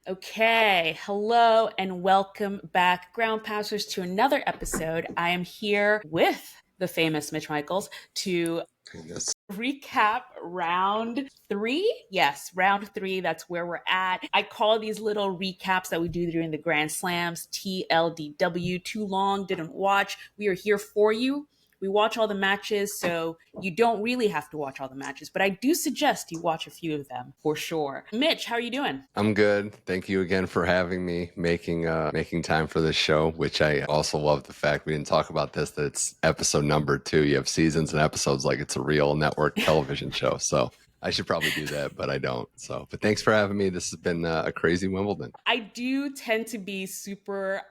Okay, hello and welcome back, Ground Passers, to another episode. I am here with the famous Mitch Michals to Yes. recap round three. Yes, round three. That's where we're at. I call these little recaps that we do during the Grand Slams TLDW. Too long, didn't watch. We are here for you. We watch all the matches, so you don't really have to watch all the matches, but I do suggest you watch a few of them for sure. Mitch, how are you doing? I'm good. Thank you again for having me, making time for this show, which I also love the fact we didn't talk about this, that it's episode number 2. You have seasons and episodes like it's a real network television show. So I should probably do that, but I don't. But thanks for having me. This has been a crazy Wimbledon. I do tend to be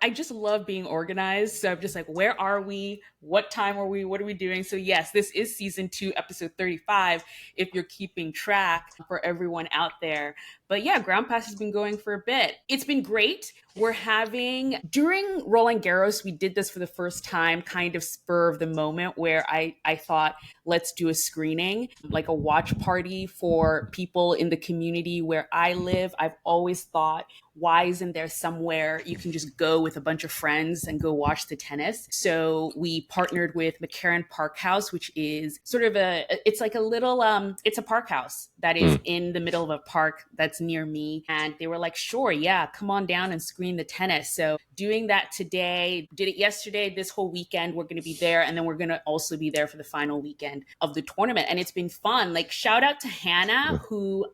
I just love being organized. So I'm just like, where are we? What time are we? What are we doing? So yes, this is season 2, episode 35, if you're keeping track for everyone out there. But yeah, Ground Pass has been going for a bit. It's been great. During Roland Garros, we did this for the first time, kind of spur of the moment, where I thought, let's do a screening, like a watch party for people in the community where I live. I've always thought, why isn't there somewhere you can just go with a bunch of friends and go watch the tennis? So we partnered with McCarran Park House, which is sort of it's like a little, it's a park house that is in the middle of a park that's near me. And they were like, sure, yeah, come on down and screen the tennis. So doing that today, did it yesterday, this whole weekend, we're going to be there. And then we're going to also be there for the final weekend of the tournament. And it's been fun. Like, shout out to Hannah, who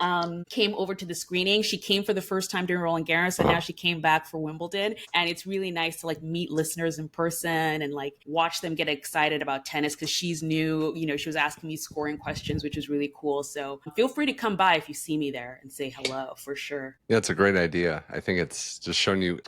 came over to the screening. She came for the first time during Roland Garros, and now she came back for Wimbledon. And it's really nice to like meet listeners in person and like watch them get excited about tennis, because she's new. You know, she was asking me scoring questions, which is really cool. So feel free to come by if you see me there and say hello, for sure. Yeah, it's a great idea. I think it's just showing you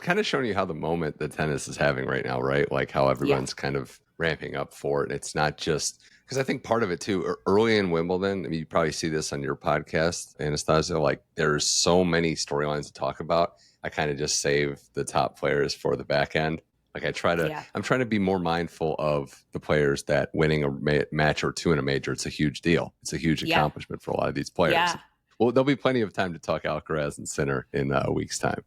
how the moment that tennis is having right now, right? Like how everyone's kind of ramping up for it. It's not just because I think part of it too, early in Wimbledon, I mean, you probably see this on your podcast, Anastasia, like there's so many storylines to talk about. I kind of just save the top players for the back end. Like I'm trying to be more mindful of the players that winning a match or 2 in a major, it's a huge deal. It's a huge accomplishment for a lot of these players. Yeah. Well, there'll be plenty of time to talk Alcaraz and Sinner in a week's time.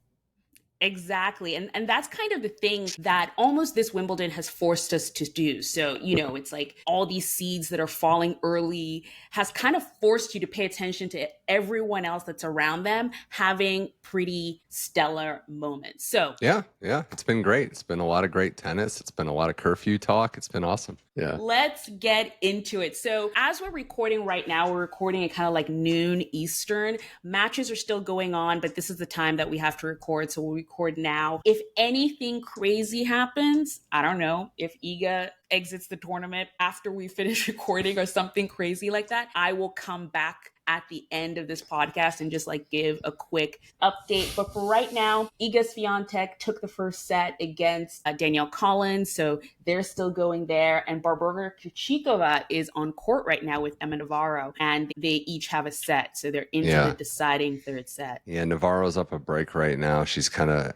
Exactly. And that's kind of the thing that almost this Wimbledon has forced us to do. So, you know, it's like all these seeds that are falling early has kind of forced you to pay attention to everyone else that's around them having pretty stellar moments. So yeah, it's been great. It's been a lot of great tennis. It's been a lot of curfew talk. It's been awesome. Yeah. Let's get into it. So as we're recording right now, we're recording at kind of like noon Eastern. Matches are still going on, but this is the time that we have to record. So we'll record now. If anything crazy happens, I don't know, if Iga exits the tournament after we finish recording or something crazy like that, I will come back at the end of this podcast and just like give a quick update. But for right now, Iga Swiatek took the first set against Danielle Collins, so they're still going there. And Barbara Krejcikova is on court right now with Emma Navarro, and they each have a set, so they're into the deciding third set. Yeah, Navarro's up a break right now. She's kind of,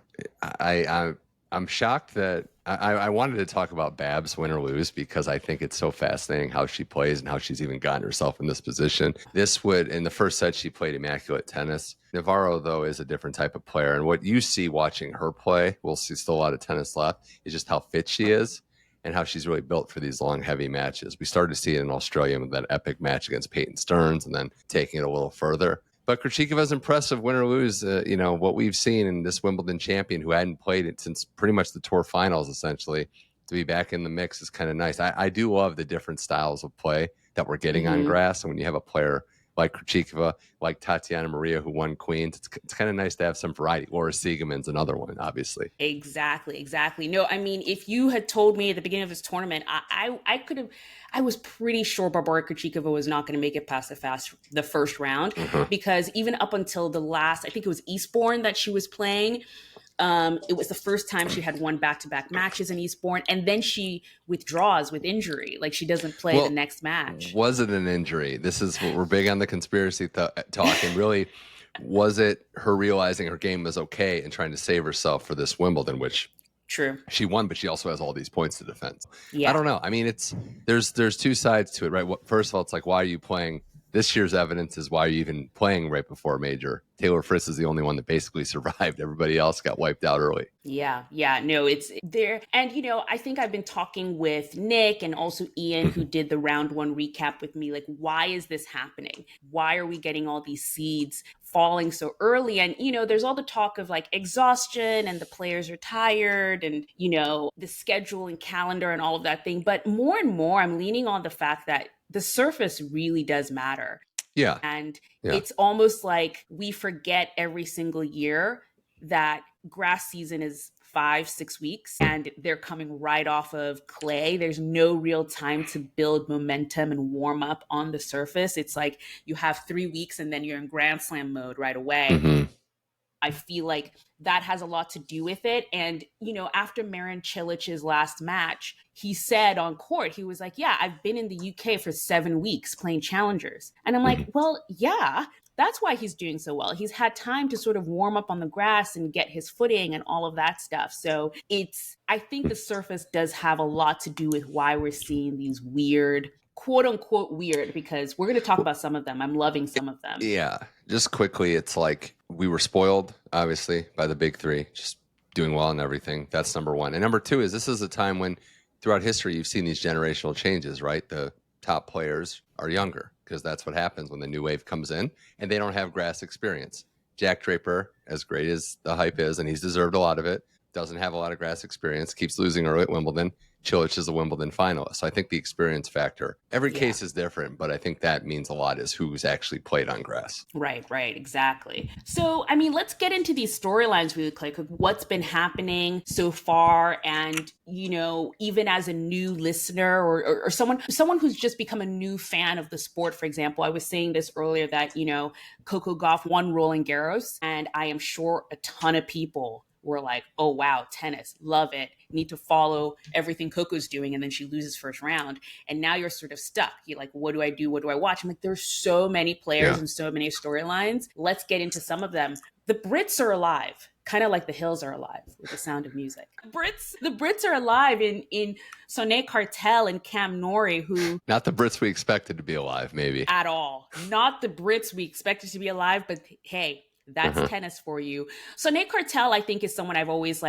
I'm shocked that I wanted to talk about Babs win or lose because I think it's so fascinating how she plays and how she's even gotten herself in this position. In the first set, she played immaculate tennis. Navarro, though, is a different type of player. And what you see watching her play, we'll see still a lot of tennis left, is just how fit she is and how she's really built for these long, heavy matches. We started to see it in Australia with that epic match against Peyton Stearns and then taking it a little further. But Krejcikova's impressive, win or lose. What we've seen in this Wimbledon champion who hadn't played it since pretty much the tour finals, essentially, to be back in the mix is kind of nice. I do love the different styles of play that we're getting on grass. And when you have a player like Krejcikova, like Tatiana Maria, who won Queens, it's kind of nice to have some variety. Laura Siegemann's another one, obviously. Exactly. No, I mean, if you had told me at the beginning of this tournament, I was pretty sure Barbora Krejcikova was not going to make it past the first round, because even up until the last, I think it was Eastbourne that she was playing, it was the first time she had won back-to-back matches in Eastbourne, and then she withdraws with injury. Like, she doesn't play the next match. Was it an injury? This is what we're big on, the conspiracy talk, and really, was it her realizing her game was okay and trying to save herself for this Wimbledon, which True. She won, but she also has all these points to defend. Yeah. I don't know. I mean, there's 2 sides to it, right? First of all, it's like, why are you playing this year's evidence is why you're even playing right before a major. Taylor Fritz is the only one that basically survived. Everybody else got wiped out early. Yeah, no, it's there. And, I think I've been talking with Nick and also Ian, who did the round one recap with me. Like, why is this happening? Why are we getting all these seeds falling so early? And, there's all the talk of like exhaustion and the players are tired and, the schedule and calendar and all of that thing. But more and more, I'm leaning on the fact that the surface really does matter. Yeah. And it's almost like we forget every single year that grass season is 5-6 weeks and they're coming right off of clay. There's no real time to build momentum and warm up on the surface. It's like you have 3 weeks and then you're in Grand Slam mode right away. Mm-hmm. I feel like that has a lot to do with it. And, after Marin Cilic's last match, he said on court, he was like, yeah, I've been in the UK for 7 weeks playing challengers. And I'm like, well, yeah, that's why he's doing so well. He's had time to sort of warm up on the grass and get his footing and all of that stuff. So I think the surface does have a lot to do with why we're seeing these weird, quote unquote weird, because we're going to talk about some of them. I'm loving some of them. Yeah. Just quickly, it's like we were spoiled, obviously, by the big three, just doing well and everything. That's number one. And number two is this is a time when throughout history, you've seen these generational changes, right? The top players are younger because that's what happens when the new wave comes in and they don't have grass experience. Jack Draper, as great as the hype is, and he's deserved a lot of it, doesn't have a lot of grass experience, keeps losing early at Wimbledon. Cilic is a Wimbledon finalist. So I think the experience factor, every case is different, but I think that means a lot is who's actually played on grass. Right, exactly. So, let's get into these storylines really quick. What's been happening so far? And, even as a new listener or someone who's just become a new fan of the sport, for example, I was saying this earlier that, Coco Gauff won Roland Garros, and I am sure a ton of people were like, oh, wow, tennis, love it. Need to follow everything Coco's doing. And then she loses first round. And now you're sort of stuck. You're like, what do I do? What do I watch? I'm like, there's so many players and so many storylines. Let's get into some of them. The Brits are alive, kind of like the hills are alive with the sound of music. The Brits are alive in Sonia Kartal and Cam Norrie, who... Not the Brits we expected to be alive, maybe. At all. Not the Brits we expected to be alive, but hey... That's tennis for you. So Sonia Kartal, I think, is someone I've always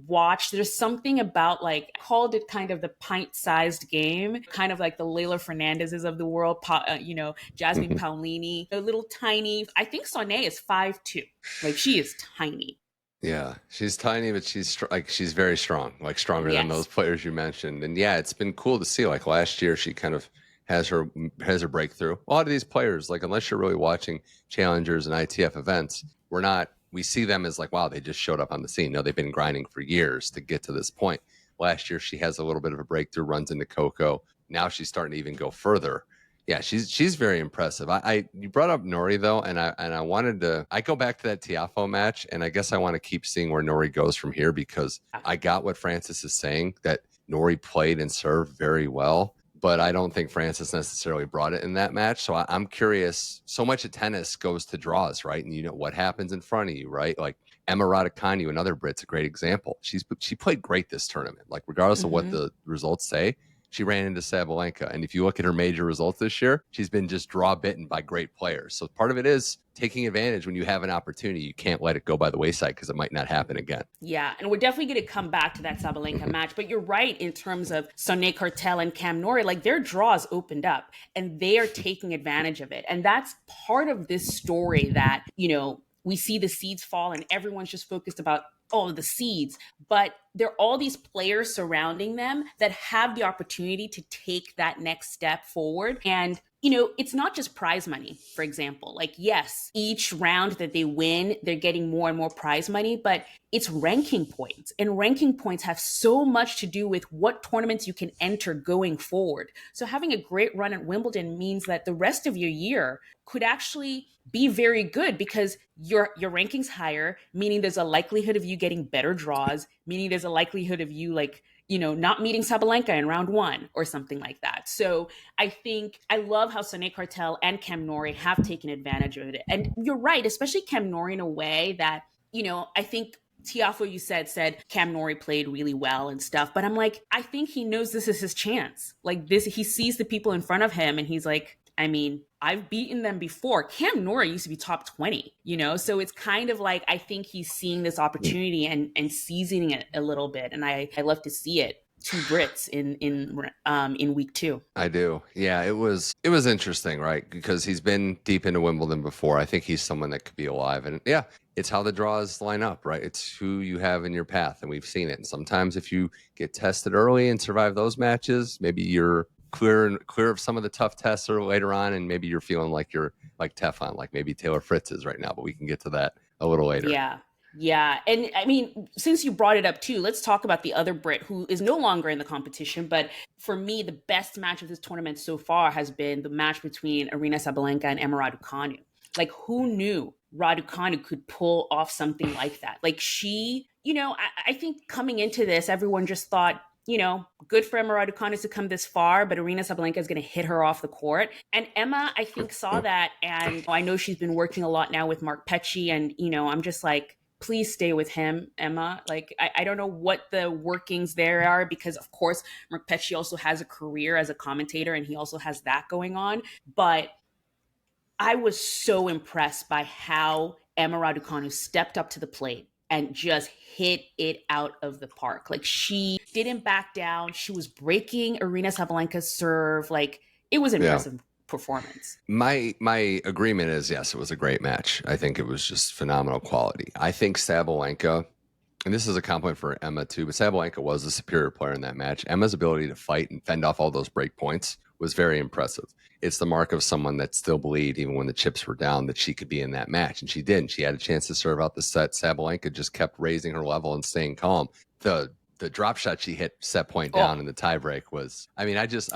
watched. There's something about I called it kind of the pint-sized game, kind of like the Leila Fernandezes of the world, Jasmine Paolini, a little tiny. I think Sonia is 5'2". She is tiny. Yeah, she's tiny, but she's very strong, stronger than those players you mentioned. And yeah, it's been cool to see. Last year, she kind of has her breakthrough. A lot of these players, unless you're really watching challengers and ITF events, we see them as wow, they just showed up on the scene. No, they've been grinding for years to get to this point. Last year, she has a little bit of a breakthrough, runs into Coco. Now she's starting to even go further. Yeah, she's very impressive. You brought up Norrie though, and I go back to that Tiafoe match, and I guess I want to keep seeing where Norrie goes from here because I got what Francis is saying, that Norrie played and served very well. But I don't think Francis necessarily brought it in that match. So I'm curious. So much of tennis goes to draws, right? And what happens in front of you, right? Emma Raducanu, another Brit's a great example. She played great this tournament. Regardless of what the results say, she ran into Sabalenka. And if you look at her major results this year, she's been just draw bitten by great players. So part of it is taking advantage when you have an opportunity. You can't let it go by the wayside because it might not happen again. Yeah, and we're definitely going to come back to that Sabalenka match. But you're right in terms of Sonia Kartal and Cam Norrie. their draws opened up and they are taking advantage of it. And that's part of this story that, we see the seeds fall and everyone's just focused about the seeds, but there are all these players surrounding them that have the opportunity to take that next step forward. And, it's not just prize money, for example. Yes, each round that they win, they're getting more and more prize money, but it's ranking points. And ranking points have so much to do with what tournaments you can enter going forward. So having a great run at Wimbledon means that the rest of your year could actually be very good because your ranking's higher, meaning there's a likelihood of you getting better draws, meaning there's a likelihood of you not meeting Sabalenka in round one or something like that. So I love how Sonia Kartal and Cam Norrie have taken advantage of it. And you're right, especially Cam Norrie in a way that, I think Tiafoe, you said Cam Norrie played really well and stuff, but I'm I think he knows this is his chance. He sees the people in front of him and he's I've beaten them before. Cam Norrie used to be top 20, So it's kind of like, I think he's seeing this opportunity and seizing it a little bit. And I love to see it. 2 Brits in week 2. I do. Yeah, it was interesting, right? Because he's been deep into Wimbledon before. I think he's someone that could be alive. And yeah, it's how the draws line up, right? It's who you have in your path, and we've seen it. And sometimes if you get tested early and survive those matches, maybe you're clear of some of the tough tests or later on, and maybe you're feeling like you're like Teflon, like maybe Taylor Fritz is right now, but we can get to that a little later. Yeah. Yeah. And I mean, since you brought it up too, let's talk about the other Brit who is no longer in the competition. But for me, the best match of this tournament so far has been the match between Aryna Sabalenka and Emma Raducanu. Like, who knew Raducanu could pull off something like that? Like, she, I think coming into this, everyone just thought, good for Emma Raducanu to come this far, but Aryna Sabalenka is going to hit her off the court. And Emma, I think, saw that. And I know she's been working a lot now with Mark Petchey. And, I'm just like, please stay with him, Emma. Like, I don't know what the workings there are, because of course, Mark Petchey also has a career as a commentator and he also has that going on. But I was so impressed by how Emma Raducanu stepped up to the plate and just hit it out of the park. Like, she didn't back down. She was breaking Aryna Sabalenka's serve. Like, it was impressive performance. My agreement is, yes, it was a great match. I think it was just phenomenal quality. I think Sabalenka, and this is a compliment for Emma too, but Sabalenka was the superior player in that match. Emma's ability to fight and fend off all those break points was very impressive. It's the mark of someone that still believed, even when the chips were down, that she could be in that match. And she didn't. She had a chance to serve out the set. Sabalenka just kept raising her level and staying calm. The drop shot she hit set point down in the tiebreak was, I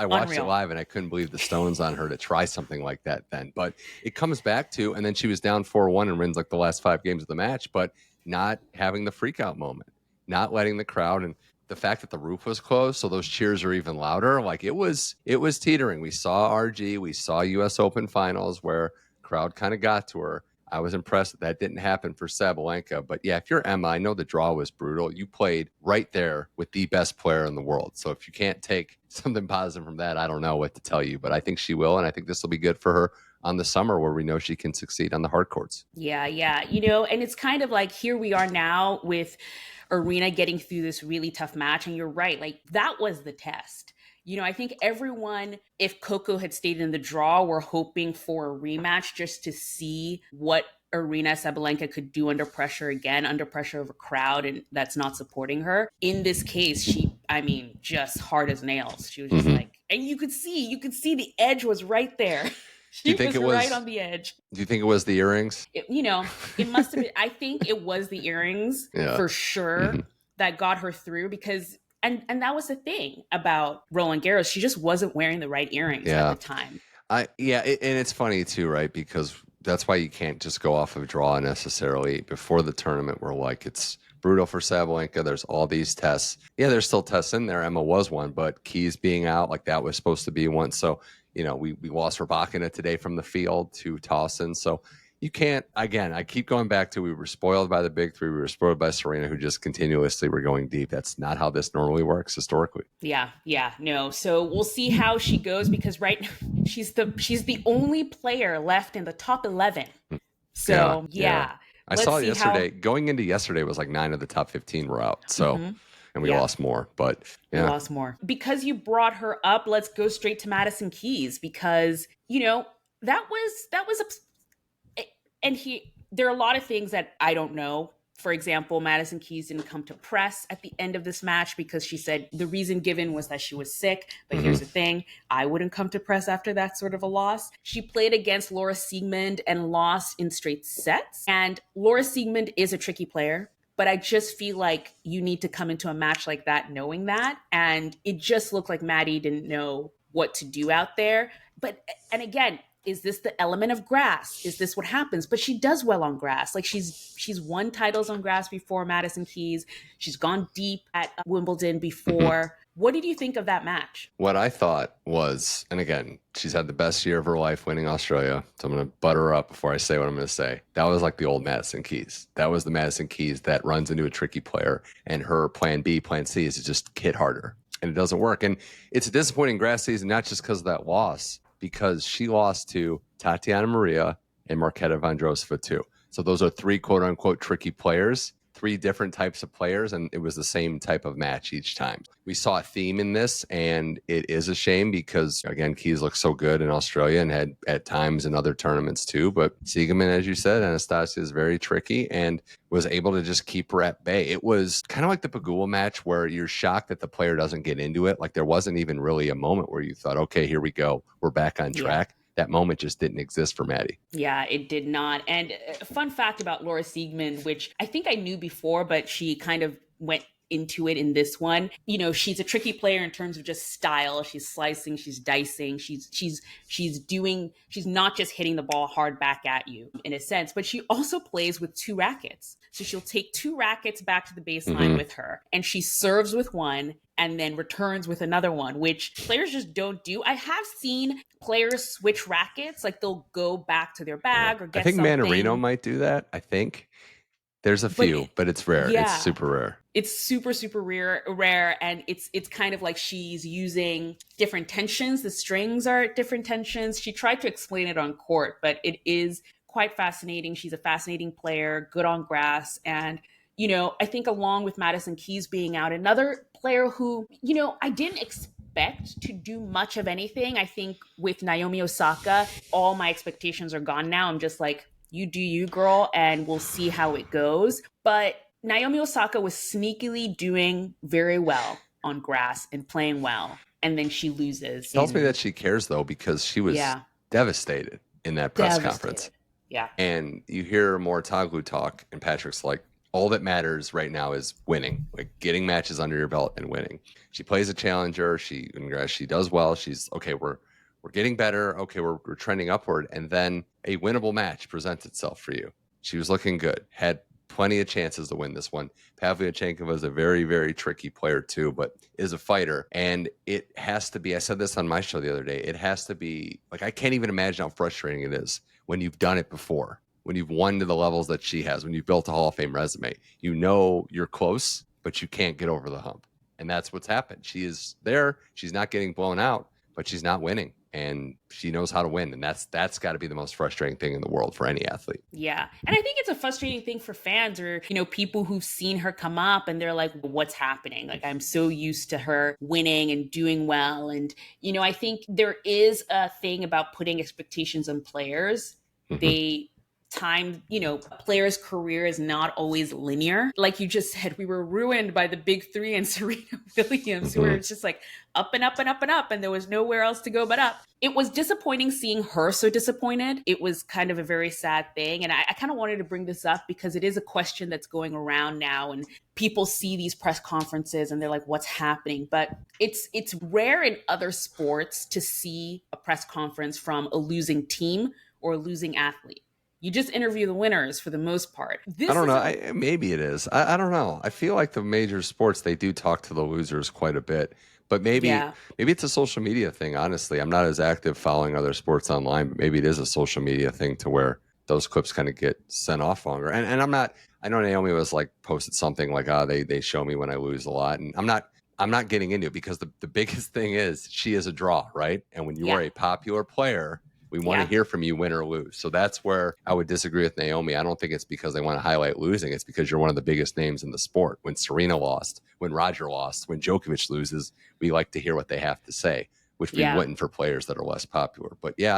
watched it live and I couldn't believe the stones on her to try something like that then. But it comes back to, and then she was down 4-1 and wins like the last 5 games of the match, but not having the freak out moment, not letting the crowd, and the fact that the roof was closed, so those cheers are even louder. Like, it was teetering. We saw RG, we saw US Open finals where crowd kind of got to her. I was impressed that didn't happen for Sabalenka. But yeah, if you're Emma, I know the draw was brutal. You played right there with the best player in the world. So if you can't take something positive from that, I don't know what to tell you. But I think she will, and I think this will be good for her on the summer, where we know she can succeed on the hard courts. Yeah. And it's kind of like, here we are now with Aryna getting through this really tough match. And you're right, like, that was the test. I think everyone, if Coco had stayed in the draw, were hoping for a rematch just to see what Aryna Sabalenka could do under pressure again, under pressure of a crowd and that's not supporting her. In this case, just hard as nails. She was just like, and you could see the edge was right there. She was right on the edge. Do you think it was the earrings? It must have been. I think it was the earrings for sure that got her through, because and that was the thing about Roland Garros. She just wasn't wearing the right earrings at the time. And it's funny too, right? Because that's why you can't just go off of draw necessarily before the tournament. We're like, it's brutal for Sabalenka. There's all these tests. Yeah, there's still tests in there. Emma was one, but Keys being out, like, that was supposed to be one. So, we lost Rybakina today from the field to Towson. So you can't, again, I keep going back to, we were spoiled by the big three. We were spoiled by Serena, who just continuously were going deep. That's not how this normally works historically. Yeah, no. So we'll see how she goes, because right now she's the only player left in the top 11. So yeah. I saw it yesterday. Going into yesterday was like 9 of the top 15 were out. So, and we lost more, but we lost more. Because you brought her up, let's go straight to Madison Keys, because, that was there are a lot of things that I don't know. For example, Madison Keys didn't come to press at the end of this match because she said the reason given was that she was sick. But here's the thing, I wouldn't come to press after that sort of a loss. She played against Laura Siegemund and lost in straight sets. And Laura Siegemund is a tricky player, but I just feel like you need to come into a match like that knowing that. And it just looked like Maddie didn't know what to do out there. And again, is this the element of grass? Is this what happens? But she does well on grass. Like, she's won titles on grass before, Madison Keys. She's gone deep at Wimbledon before. What did you think of that match? What I thought was, and again, she's had the best year of her life winning Australia. So I'm going to butter her up before I say what I'm going to say. That was like the old Madison Keys. That was the Madison Keys that runs into a tricky player, and her plan B, plan C is to just hit harder. And it doesn't work. And it's a disappointing grass season, not just because of that loss, because she lost to Tatiana Maria, and Marketa Vondrousova too. So those are three quote unquote tricky players, three different types of players, and it was the same type of match each time. We saw a theme in this, and it is a shame because, again, Keys looked so good in Australia and had at times in other tournaments too. But Siegemund, as you said, Anastasia is very tricky and was able to just keep her at bay. It was kind of like the Pegula match where you're shocked that the player doesn't get into it. Like there wasn't even really a moment where you thought, okay, here we go. We're back on track. That moment just didn't exist for Maddie. Yeah, it did not. And a fun fact about Laura Siegemund, which I think I knew before, but she kind of went into it in this one. You know, she's a tricky player in terms of just style. She's slicing, she's dicing, she's not just hitting the ball hard back at you in a sense, but she also plays with two rackets. So she'll take two rackets back to the baseline with her, and she serves with one and then returns with another one, which players just don't do. I have seen players switch rackets, like they'll go back to their bag or get something. I think Manarino might do that. I think there's a few, but it's rare. Yeah. It's super rare. It's super, super rare. And it's kind of like she's using different tensions. The strings are at different tensions. She tried to explain it on court, but it is quite fascinating. She's a fascinating player, good on grass. And, you know, I think along with Madison Keys being out, another player who, you know, I didn't expect to do much of anything. I think with Naomi Osaka, all my expectations are gone now. I'm just like, you do you, girl, and we'll see how it goes. But Naomi Osaka was sneakily doing very well on grass and playing well. And then she loses. Tells me that she cares, though, because she was devastated in that press conference. Yeah. And you hear more Taglu talk, and Patrick's like, all that matters right now is winning, like getting matches under your belt and winning. She plays a challenger. She does well. She's okay. We're getting better. Okay, we're trending upward. And then a winnable match presents itself for you. She was looking good, had plenty of chances to win this one. Pavlyuchenkova is a very, very tricky player too, but is a fighter. And it has to be, I said this on my show the other day, it has to be, like, I can't even imagine how frustrating it is when you've done it before, when you've won to the levels that she has, when you've built a Hall of Fame resume. You know you're close, but you can't get over the hump. And that's what's happened. She is there. She's not getting blown out, but she's not winning. And she knows how to win. And that's got to be the most frustrating thing in the world for any athlete. Yeah. And I think it's a frustrating thing for fans or, you know, people who've seen her come up and they're like, what's happening? Like, I'm so used to her winning and doing well. And, you know, I think there is a thing about putting expectations on players. You know, a player's career is not always linear. Like you just said, we were ruined by the big three and Serena Williams, where it's just like up and up and up and up, and there was nowhere else to go but up. It was disappointing seeing her so disappointed. It was kind of a very sad thing. And I kind of wanted to bring this up because it is a question that's going around now, and people see these press conferences and they're like, what's happening? But it's rare in other sports to see a press conference from a losing team or a losing athlete. You just interview the winners for the most part. I don't know. Maybe it is. I don't know. I feel like the major sports, they do talk to the losers quite a bit. But maybe it's a social media thing, honestly. I'm not as active following other sports online, but maybe it is a social media thing to where those clips kind of get sent off longer. And I'm not, I know Naomi was like posted something like, they show me when I lose a lot. And I'm not getting into it because the biggest thing is she is a draw, right? And when you are a popular player, we want to hear from you, win or lose. So that's where I would disagree with Naomi. I don't think it's because they want to highlight losing. It's because you're one of the biggest names in the sport. When Serena lost, when Roger lost, when Djokovic loses, we like to hear what they have to say, which we wouldn't for players that are less popular. But yeah,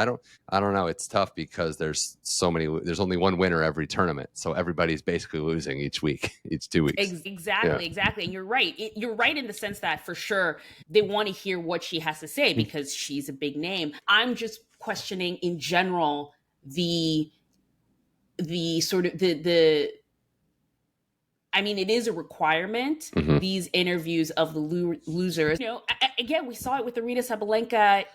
I don't know. It's tough because there's only one winner every tournament. So everybody's basically losing each week, each 2 weeks. Exactly. And you're right. You're right in the sense that for sure they want to hear what she has to say because she's a big name. I'm just questioning in general the sort of the I mean, it is a requirement, these interviews of the losers. You know, again, we saw it with Arina Sabalenka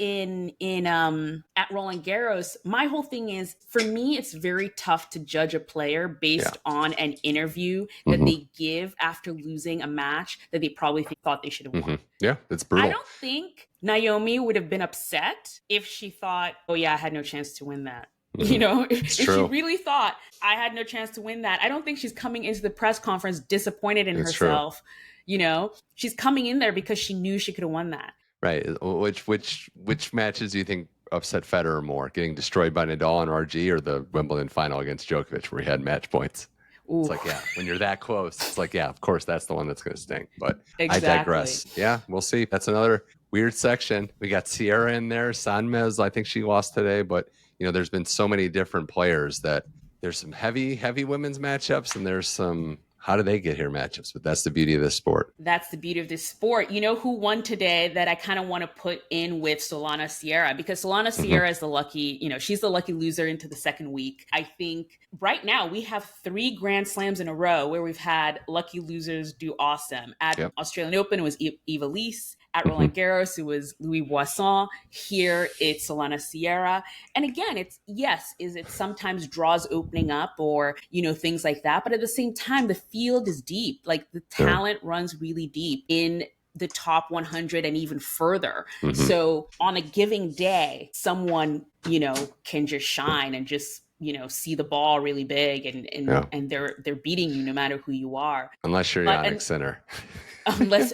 at Roland Garros. My whole thing is, for me, it's very tough to judge a player based on an interview that they give after losing a match that they probably thought they should have won. Yeah, it's brutal. I don't think Naomi would have been upset if she thought, oh yeah, I had no chance to win that. You know, if she really thought I had no chance to win that, I don't think she's coming into the press conference disappointed in herself. You know, she's coming in there because she knew she could have won that. Right. Which matches do you think upset Federer more, getting destroyed by Nadal and RG, or the Wimbledon final against Djokovic where he had match points? Ooh, It's like, yeah, when you're that close, it's like, yeah, of course, that's the one that's going to sting. But I exactly. digress. Yeah, we'll see. That's another weird section. We got Sierra in there. Sanmez, I think she lost today. But, there's been so many different players that there's some heavy women's matchups, and there's some how do they get here matchups. But that's the beauty of this sport. That's the beauty of this sport. You know who won today that I kind of want to put in with Solana Sierra, because Solana Sierra is the lucky, she's the lucky loser into the second week. I think right now we have 3 Grand Slams in a row where we've had lucky losers do awesome. At Australian Open, it was Eva Lise. At Roland Garros, it was Louis Boisson. Here, it's Solana Sierra. And again, it sometimes draws opening up or, things like that. But at the same time, the field is deep. Like the talent runs really deep in the top 100 and even further. So on a giving day, someone, can just shine and just, see the ball really big and they're beating you no matter who you are. Unless you're Yannick Sinner. Unless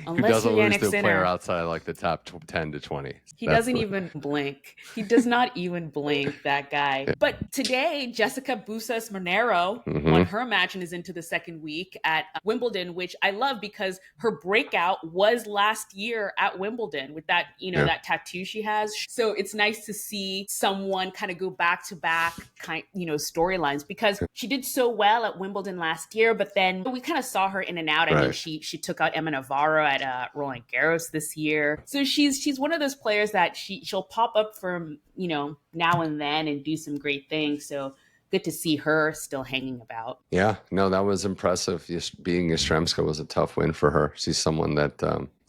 who doesn't you're lose Yannick to a Sinner. player outside like the top 10 to 20. He doesn't even blink. He does not even blink, that guy. Yeah. But today, Jessica Busas Monero won her match and is into the second week at Wimbledon, which I love because her breakout was last year at Wimbledon with that, that tattoo she has. So it's nice to see someone kind of go back to back storylines, because she did so well at Wimbledon last year, but then we kind of saw her in and out. I mean, she took out Emma Navarro at Roland Garros this year. So she's one of those players that she'll pop up from, now and then and do some great things. So good to see her still hanging about. Yeah, no, that was impressive. Just being Yastremska was a tough win for her. She's someone that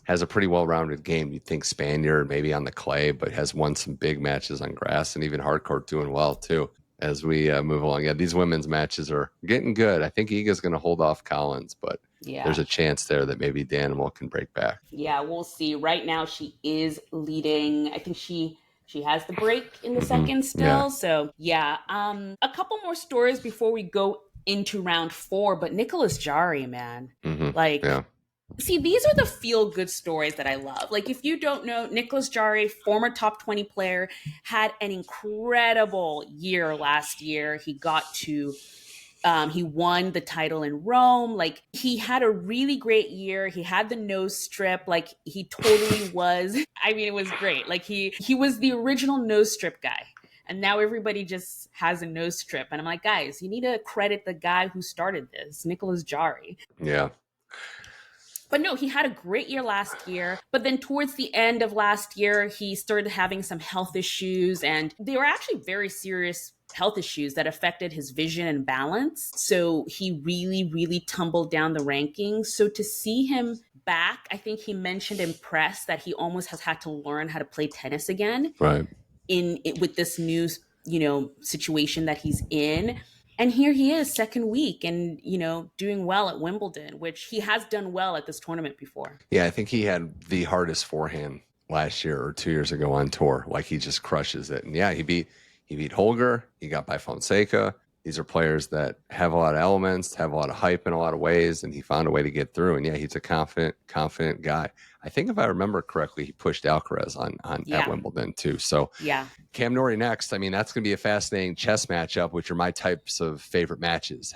has a pretty well-rounded game. You'd think Spaniard, maybe on the clay, but has won some big matches on grass and even hardcourt doing well too as we move along. Yeah, these women's matches are getting good. I think Iga's going to hold off Collins, but there's a chance there that maybe Danimal can break back. Yeah, we'll see. Right now she is leading. I think she has the break in the second still. Yeah. So a couple more stories before we go into round 4, but Nicholas Jarry, man, see, these are the feel-good stories that I love. Like, if you don't know, Nicholas Jarry, former top 20 player, had an incredible year last year. He got to he won the title in Rome. Like, he had a really great year. He had the nose strip. Like, he totally was. I mean, it was great. Like, he was the original nose strip guy. And now everybody just has a nose strip. And I'm like, guys, you need to credit the guy who started this, Nicholas Jarry. Yeah. But no, he had a great year last year. But then towards the end of last year, he started having some health issues. And they were actually very serious health issues that affected his vision and balance. So he really, really tumbled down the rankings. So to see him back, I think he mentioned in press that he almost has had to learn how to play tennis again. Right. With this new, situation that he's in. And here he is, second week, and, doing well at Wimbledon, which he has done well at this tournament before. Yeah, I think he had the hardest forehand last year or 2 years ago on tour. Like, he just crushes it. And yeah, he beat Holger. He got by Fonseca. These are players that have a lot of elements, have a lot of hype in a lot of ways, and he found a way to get through. And yeah, he's a confident guy. I think if I remember correctly, he pushed Alcaraz on at Wimbledon too. So Cam Norrie next. I mean, that's going to be a fascinating chess matchup, which are my types of favorite matches.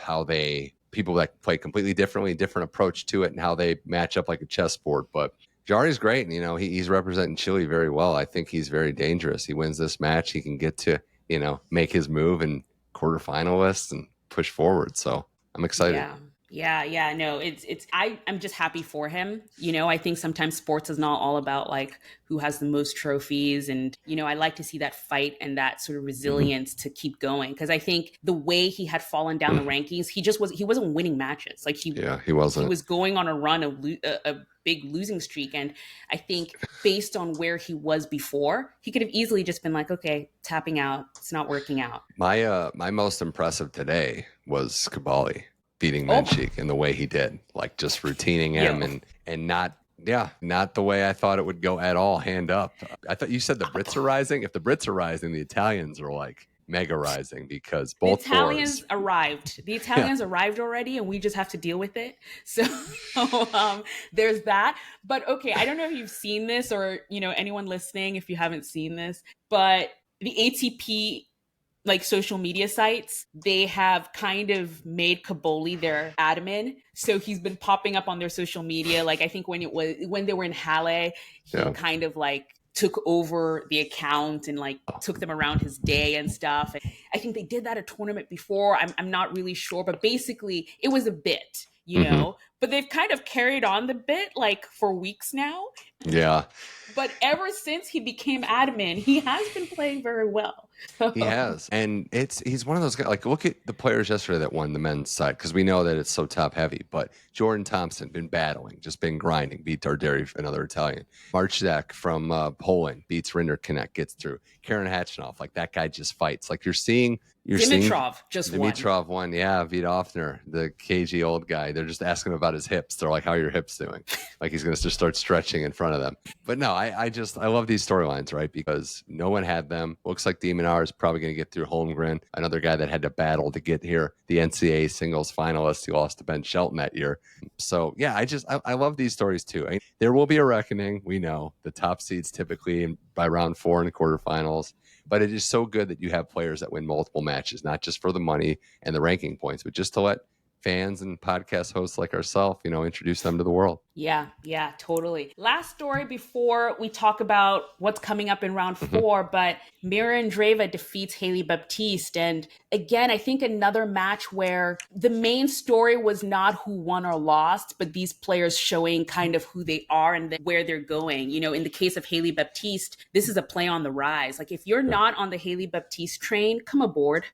People that play completely differently, different approach to it, and how they match up like a chessboard. But Jarry's great, and he's representing Chile very well. I think he's very dangerous. He wins this match, he can get to make his move and quarterfinalists and push forward. So I'm excited. Yeah. No, I'm just happy for him. I think sometimes sports is not all about like who has the most trophies. And, I like to see that fight and that sort of resilience to keep going. Cause I think the way he had fallen down the rankings, he wasn't winning matches. Like he wasn't. He was going on a run of a big losing streak. And I think based on where he was before, he could have easily just been like, okay, tapping out. It's not working out. My most impressive today was Kabali beating Menchik in the way he did, like just routining him and not the way I thought it would go at all. Hand up. I thought you said the Brits are rising. If the Brits are rising, the Italians are like mega rising because The both Italians tours. arrived. The Yeah. Italians arrived already, and we just have to deal with it. So there's that. But okay, I don't know if you've seen this or anyone listening if you haven't seen this, but the ATP like social media sites, they have kind of made Kaboli their admin. So he's been popping up on their social media. Like I think when they were in Halle, he Yeah. kind of like took over the account and like took them around his day and stuff. I think they did that at a tournament before. I'm not really sure, but basically it was a bit, Mm-hmm. But they've kind of carried on the bit like for weeks now. Yeah. But ever since he became admin, he has been playing very well. He has, and he's one of those guys. Like, look at the players yesterday that won the men's side because we know that it's so top heavy. But Jordan Thompson been battling, just been grinding, beat Darderi, another Italian. Marcek from Poland beats Rinderknecht, gets through. Karen Hatchinoff, like that guy just fights. Like you're seeing Dimitrov just won. Dimitrov won, yeah. Beat Offner, the cagey old guy. They're just asking him about his hips. They're like, "How are your hips doing?" Like he's going to just start stretching in front of them. But no, I love these storylines, right? Because no one had them. Looks like De Minaur is probably going to get through Holmgren, another guy that had to battle to get here. The NCAA singles finalist who lost to Ben Shelton that year. So yeah, I love these stories too. I mean, there will be a reckoning. We know the top seeds typically by round 4 in the quarterfinals. But it is so good that you have players that win multiple matches, not just for the money and the ranking points, but just to let fans and podcast hosts like ourselves, introduce them to the world. Yeah, totally. Last story before we talk about what's coming up in round 4, but Mirra Andreeva defeats Hailey Baptiste. And again, I think another match where the main story was not who won or lost, but these players showing kind of who they are and where they're going. In the case of Hailey Baptiste, this is a play on the rise. Like if you're not on the Hailey Baptiste train, come aboard.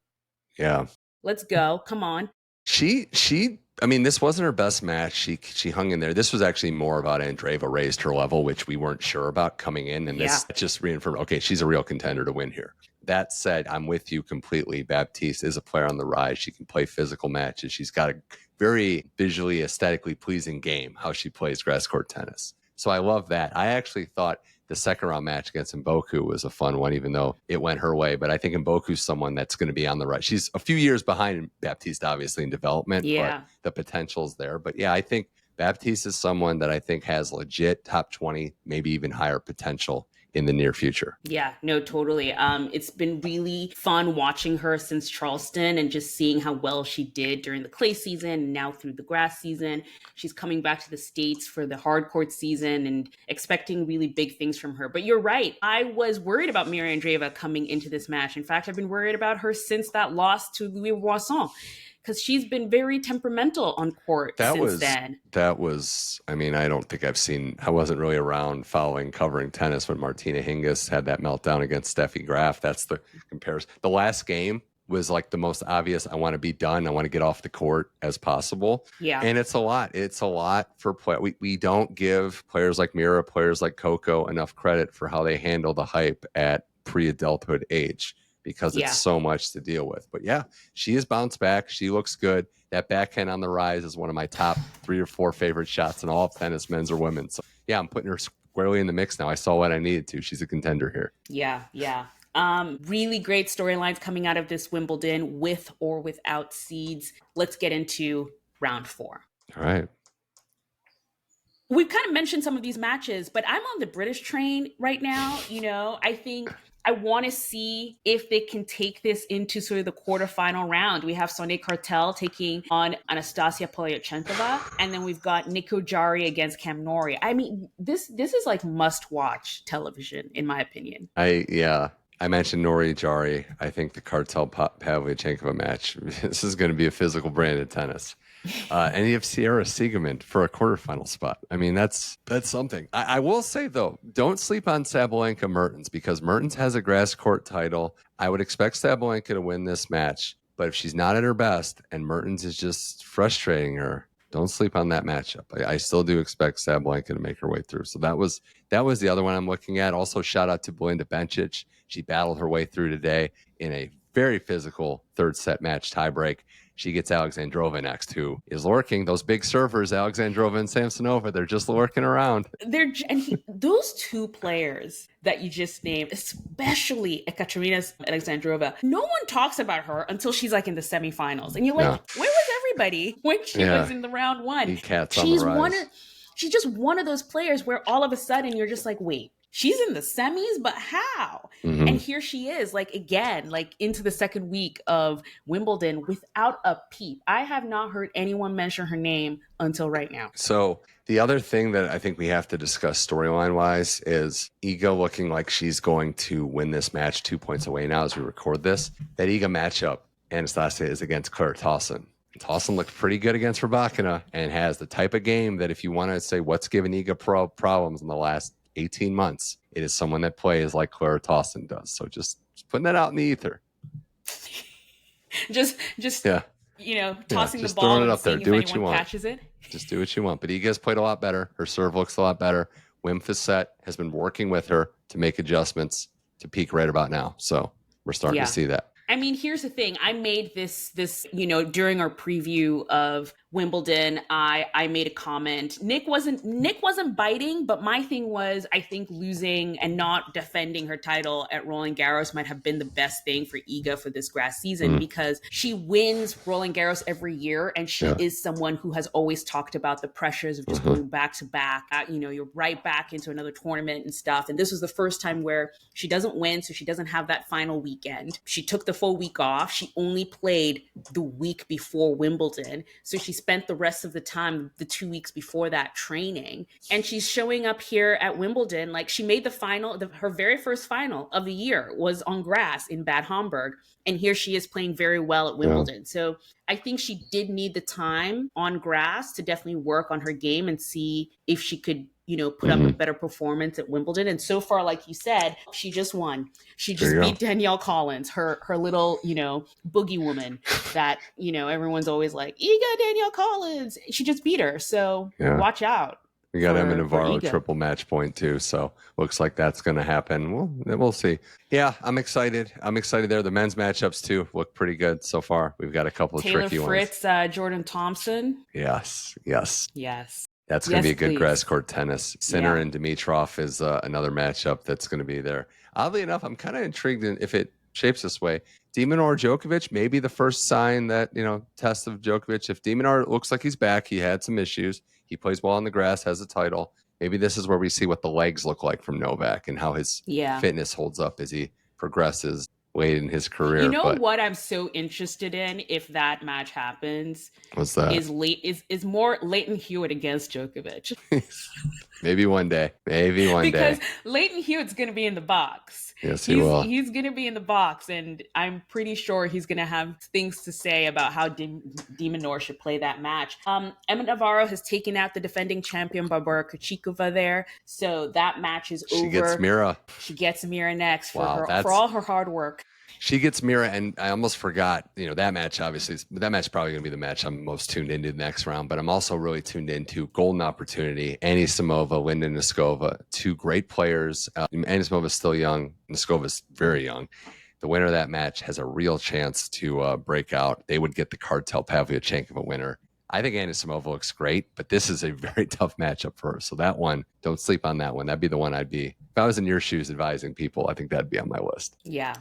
Yeah. Let's go. Come on. I mean, this wasn't her best match. She hung in there. This was actually more about Andreeva raised her level, which we weren't sure about coming in. And this just reaffirmed, okay, she's a real contender to win here. That said, I'm with you completely. Baptiste is a player on the rise. She can play physical matches. She's got a very visually, aesthetically pleasing game, how she plays grass court tennis. So I love that. I actually thought the second round match against Mboku was a fun one, even though it went her way. But I think Mboku's someone that's going to be on the right. She's a few years behind Baptiste, obviously, in development, but the potential's there. But yeah, I think Baptiste is someone that I think has legit top 20, maybe even higher potential in the near future. Yeah, no, totally. It's been really fun watching her since Charleston and just seeing how well she did during the clay season and now through the grass season. She's coming back to the States for the hard court season and expecting really big things from her. But you're right. I was worried about Mirra Andreeva coming into this match. In fact, I've been worried about her since that loss to Louis Boisson, because she's been very temperamental on court since then. That was, I mean, I don't think I wasn't really around covering tennis when Martina Hingis had that meltdown against Steffi Graf. That's the comparison. The last game was like the most obvious. I want to be done. I want to get off the court as possible. Yeah. And it's a lot. It's a lot for play. We don't give players like Mirra, players like Coco enough credit for how they handle the hype at pre-adulthood age, because it's so much to deal with. But yeah, she has bounced back. She looks good. That backhand on the rise is one of my top 3 or 4 favorite shots in all of tennis, men's or women's. So yeah, I'm putting her squarely in the mix now. I saw what I needed to. She's a contender here. Yeah. Really great storylines coming out of this Wimbledon with or without seeds. Let's get into round 4. All right. We've kind of mentioned some of these matches, but I'm on the British train right now. I think I want to see if they can take this into sort of the quarterfinal round. We have Sonia Kartal taking on Anastasia Polyachentova, and then we've got Nico Jarry against Cam Norrie. I mean, this is like must-watch television, in my opinion. I mentioned Norrie Jarry. I think the Kartal Pavlyuchenkova match, this is going to be a physical brand of tennis. And you have Sierra Siegemund for a quarterfinal spot. I mean, that's something. I will say, though, don't sleep on Sabalenka Mertens, because Mertens has a grass court title. I would expect Sabalenka to win this match, but if she's not at her best and Mertens is just frustrating her, don't sleep on that matchup. I still do expect Sabalenka to make her way through. So that was the other one I'm looking at. Also, shout out to Belinda Bencic. She battled her way through today in a very physical third set match tiebreak. She gets Alexandrova next, who is lurking. Those big servers, Alexandrova and Samsonova, they're just lurking around. Those two players that you just named, especially Ekaterina Alexandrova, no one talks about her until she's like in the semifinals, and you're like, where was everybody when she was in the round one? She's just one of those players where all of a sudden you're just like, wait, she's in the semis, but how? Mm-hmm. And here she is, like, again, like into the second week of Wimbledon without a peep. I have not heard anyone mention her name until right now. So the other thing that I think we have to discuss storyline wise is Iga looking like she's going to win this match 2 points away now as we record this. That Iga matchup, Anastasia, is against Claire Tauson. Tauson looked pretty good against Raducanu and has the type of game that if you want to say what's given Iga problems in the last 18 months, it is someone that plays like Clara Tauson does. So just putting that out in the ether. just tossing the ball and seeing if anyone catches it. Just do what you want. But Iga's played a lot better. Her serve looks a lot better. Wim set has been working with her to make adjustments to peak right about now. So we're starting to see that. I mean, here's the thing. I made this, during our preview of Wimbledon, I made a comment. Nick wasn't biting, but my thing was, I think losing and not defending her title at Roland Garros might have been the best thing for Iga for this grass season because she wins Roland Garros every year, and she is someone who has always talked about the pressures of just going back to back. You're right back into another tournament and stuff. And this was the first time where she doesn't win, so she doesn't have that final weekend. She took the full week off. She only played the week before Wimbledon, so she spent the rest of the time, the 2 weeks before that, training. And she's showing up here at Wimbledon. Like, she made the final, her very first final of the year was on grass in Bad Homburg. And here she is playing very well at Wimbledon. So I think she did need the time on grass to definitely work on her game and see if she could, put up a better performance at Wimbledon. And so far, like you said, she just won. She just beat Danielle Collins, her little, boogie woman that, everyone's always like, Iga Danielle Collins. She just beat her. So watch out. We got Emma Navarro triple match point too. So looks like that's going to happen. We'll see. Yeah, I'm excited. There. The men's matchups too look pretty good so far. We've got a couple of tricky Fritz, ones. Jordan Thompson. Yes. That's going to be a good grass court tennis. Sinner and Dimitrov is another matchup that's going to be there. Oddly enough, I'm kind of intrigued if it shapes this way. De Minaur Djokovic may be the first sign that, test of Djokovic. If De Minaur looks like he's back, he had some issues. He plays well on the grass, has a title. Maybe this is where we see what the legs look like from Novak and how his fitness holds up as he progresses late in his career. What I'm so interested in if that match happens? What's that? Is more Leighton Hewitt against Djokovic. Maybe one day. Because Leighton Hewitt's going to be in the box. Yes, he will. He's going to be in the box, and I'm pretty sure he's going to have things to say about how De Minaur should play that match. Emma Navarro has taken out the defending champion Barbara Krejcikova there, so that match is over. She gets Mirra next for all her hard work. She gets Mirra, and I almost forgot, that match, obviously, that match is probably going to be the match I'm most tuned into the next round, but I'm also really tuned into Golden Opportunity, Anisimova, Linda Noskova, two great players. Anisimova is still young. Noskova is very young. The winner of that match has a real chance to break out. They would get the Kartal Pavlyuchenkova winner. I think Anisimova looks great, but this is a very tough matchup for her. So that one, don't sleep on that one. That'd be the one I'd be, if I was in your shoes advising people, I think that'd be on my list. Yeah.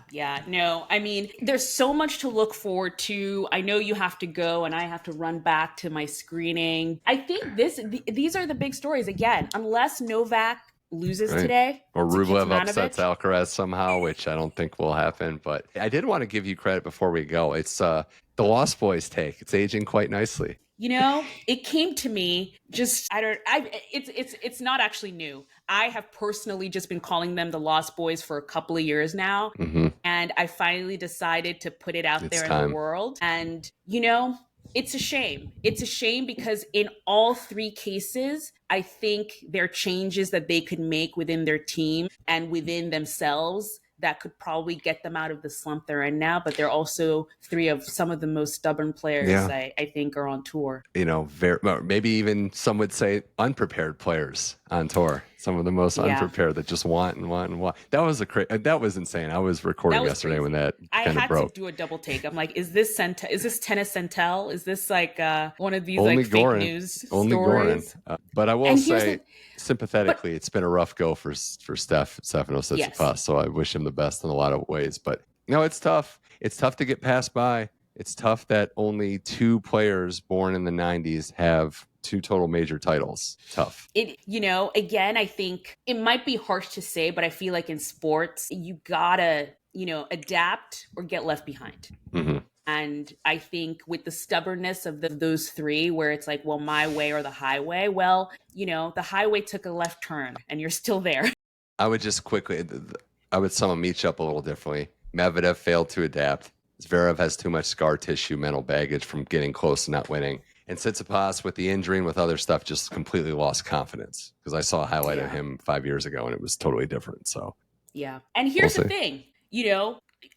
No, I mean, there's so much to look forward to. I know you have to go and I have to run back to my screening. I think these are the big stories. Again, unless Novak loses today. Or Rublev upsets Alcaraz somehow, which I don't think will happen. But I did want to give you credit before we go. It's the Lost Boys take. It's aging quite nicely. It came to me it's not actually new. I have personally just been calling them the Lost Boys for a couple of years now. Mm-hmm. And I finally decided to put it out there in the world. And, it's a shame. It's a shame because in all three cases, I think there are changes that they could make within their team and within themselves that could probably get them out of the slump they're in now. But they're also three of some of the most stubborn players I think are on tour. Maybe even some would say unprepared players on tour. Some of the most Yeah. unprepared that just want and want and want. That was insane. I was That recording was yesterday when crazy. that I kind of had to broke. do a double take. I'm like, is this tennis centel? Is this like one of these Only like fake Goran, news only Goran. stories? But I will And here's say, the but sympathetically, it's been a rough go for Stefano yes. Tsitsipas. So I wish him the best in a lot of ways. But no, it's tough. It's tough to get passed by. It's tough that only two players born in the '90s have two total major titles. Tough. It, again, I think it might be harsh to say, but I feel like in sports, you gotta, adapt or get left behind. Mm-hmm. And I think with the stubbornness of those three, where it's like, well, my way or the highway, well, the highway took a left turn and you're still there. I would just quickly, I would sum each up a little differently. Medvedev failed to adapt. Zverev has too much scar tissue, mental baggage from getting close and not winning. And Tsitsipas, with the injury and with other stuff, just completely lost confidence. Because I saw a highlight of Yeah. him 5 years ago, and it was totally different. So Yeah. And we'll here's the see. thing,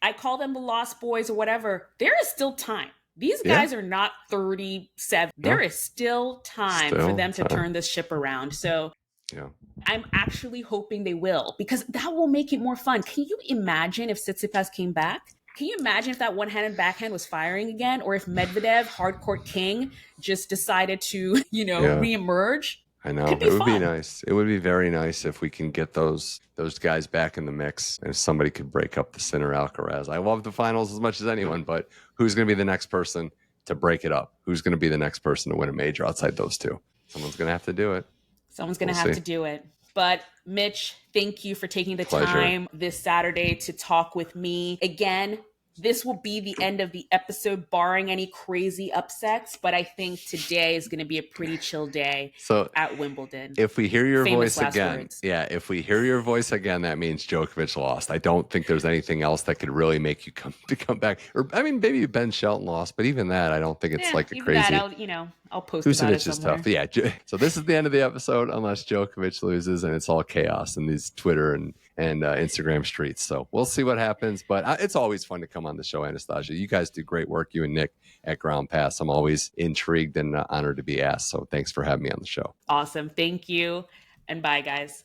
I call them the lost boys or whatever. There is still time. These Yeah. guys are not 37. No. There is still time for Still them to time. turn this ship around. So Yeah. I'm actually hoping they will, because that will make it more fun. Can you imagine if Tsitsipas came back? Can you imagine if that one-handed backhand was firing again, or if Medvedev, hardcourt king, just decided to, Yeah. reemerge? I know. Could be It would be fun. nice. It would be very nice if we can get those guys back in the mix, and if somebody could break up the Sinner Alcaraz. I love the finals as much as anyone, but who's going to be the next person to break it up? Who's going to be the next person to win a major outside those two? Someone's going to have to do it. Someone's going to We'll have see. to do it. But Mitch, thank you for taking the Pleasure. time this Saturday to talk with me. Again, this will be the end of the episode, barring any crazy upsets. But I think today is going to be a pretty chill day at Wimbledon. If we hear your Famous voice last again, words. if we hear your voice again, that means Djokovic lost. I don't think there's anything else that could really make you come back. Or I mean, maybe Ben Shelton lost, but even that, I don't think it's like a even crazy. That, I'll post about it Kusevich is somewhere. tough. Yeah. So this is the end of the episode, unless Djokovic loses, and it's all chaos in these Twitter and Instagram streets. So we'll see what happens. But it's always fun to come on the show, Anastasia. You guys do great work, you and Nick at Ground Pass. I'm always intrigued and honored to be asked. So thanks for having me on the show. Awesome. Thank you. And bye, guys.